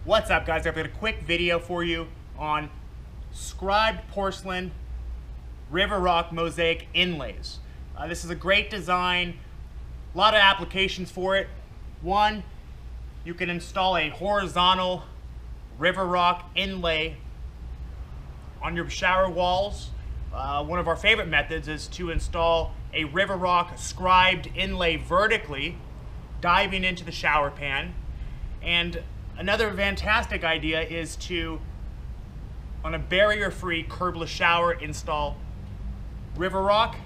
What's up, guys? I've got a quick video for you on Scribe porcelain river rock mosaic inlays. This is a great design, a lot of applications for it. One, you can install a horizontal river rock inlay on your shower walls. One of our favorite methods is to install a river rock scribed inlay vertically, diving into the shower pan. And another fantastic idea is to, on a barrier-free curbless shower, install river rock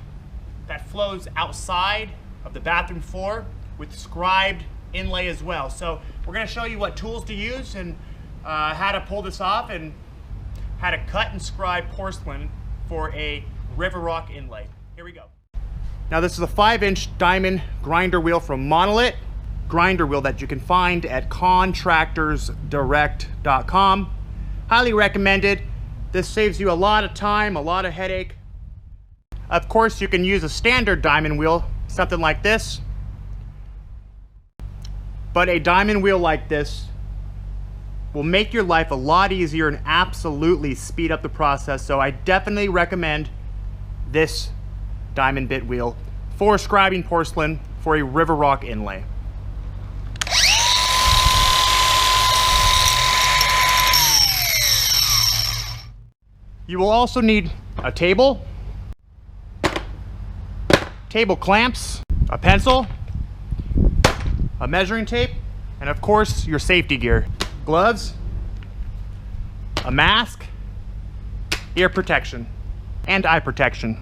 that flows outside of the bathroom floor with scribed inlay as well. So we're going to show you what tools to use and how to pull this off and how to cut and scribe porcelain for a river rock inlay. Here we go. Now this is a 5-inch diamond grinder wheel from Montolit. Grinder wheel that you can find at contractorsdirect.com. Highly recommended. This saves you a lot of time, a lot of headache. Of course, you can use a standard diamond wheel, something like this. But a diamond wheel like this will make your life a lot easier and absolutely speed up the process. So I definitely recommend this diamond bit wheel for scribing porcelain for a river rock inlay. You will also need a table clamps, a pencil, a measuring tape, and of course your safety gear. Gloves, a mask, ear protection, and eye protection.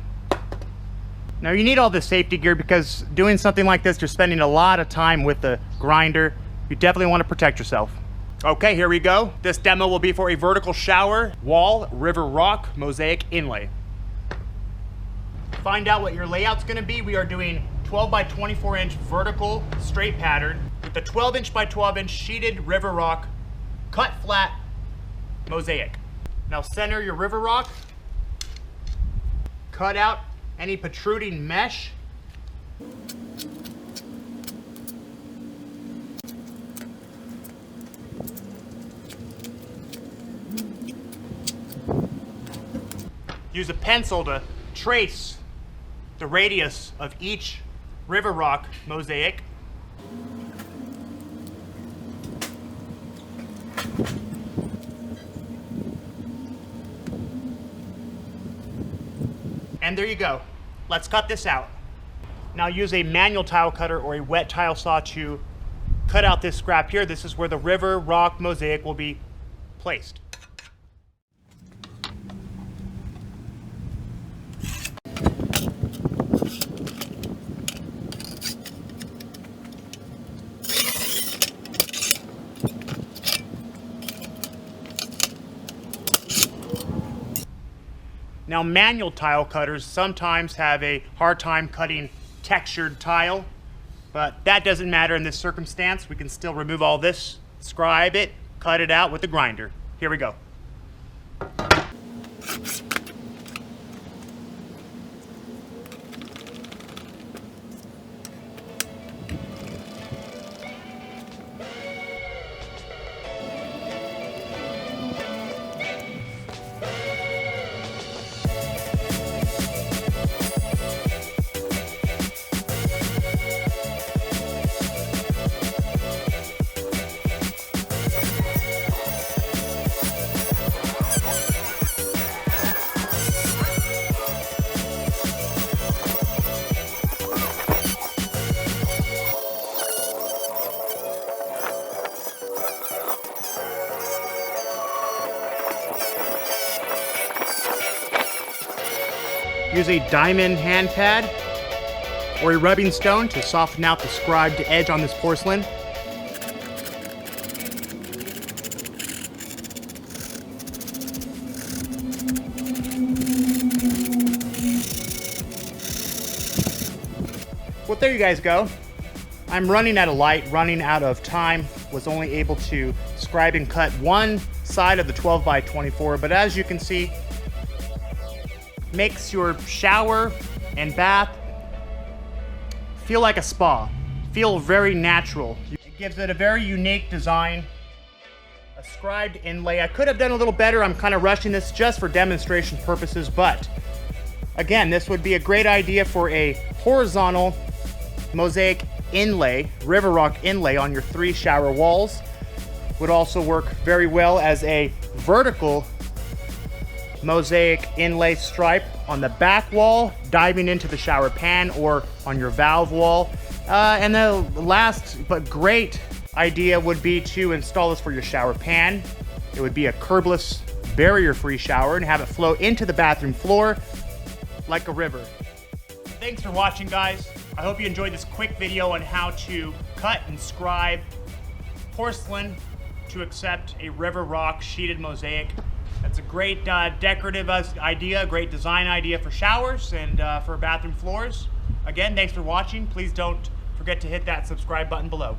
Now you need all this safety gear because doing something like this, you're spending a lot of time with the grinder. You definitely want to protect yourself. Okay, here we go. This demo will be for a vertical shower wall river rock mosaic inlay. Find out what your layout's gonna be. We are doing 12 by 24 inch vertical straight pattern with the 12 inch by 12 inch sheeted river rock cut flat mosaic. Now center your river rock, cut out any protruding mesh. Use a pencil to trace the radius of each river rock mosaic. And there you go. Let's cut this out. Now use a manual tile cutter or a wet tile saw to cut out this scrap here. This is where the river rock mosaic will be placed. Now manual tile cutters sometimes have a hard time cutting textured tile, but that doesn't matter in this circumstance. We can still remove all this, scribe it, cut it out with the grinder. Here we go. Use a diamond hand pad or a rubbing stone to soften out the scribed edge on this porcelain. Well, there you guys go. I'm running out of light, running out of time. Was only able to scribe and cut one side of the 12 by 24, but as you can see, makes your shower and bath feel like a spa, feel very natural. It gives it a very unique design, a scribed inlay. I could have done a little better. I'm kind of rushing this just for demonstration purposes, but again, this would be a great idea for a horizontal mosaic inlay, river rock inlay on your 3 shower walls. Would also work very well as a vertical mosaic inlay stripe on the back wall, diving into the shower pan, or on your valve wall. And the last but great idea would be to install this for your shower pan. It would be a curbless, barrier-free shower and have it flow into the bathroom floor like a river. Thanks for watching, guys. I hope you enjoyed this quick video on how to cut and scribe porcelain to accept a river rock sheeted mosaic. That's a great decorative idea, great design idea for showers and for bathroom floors. Again, thanks for watching. Please don't forget to hit that subscribe button below.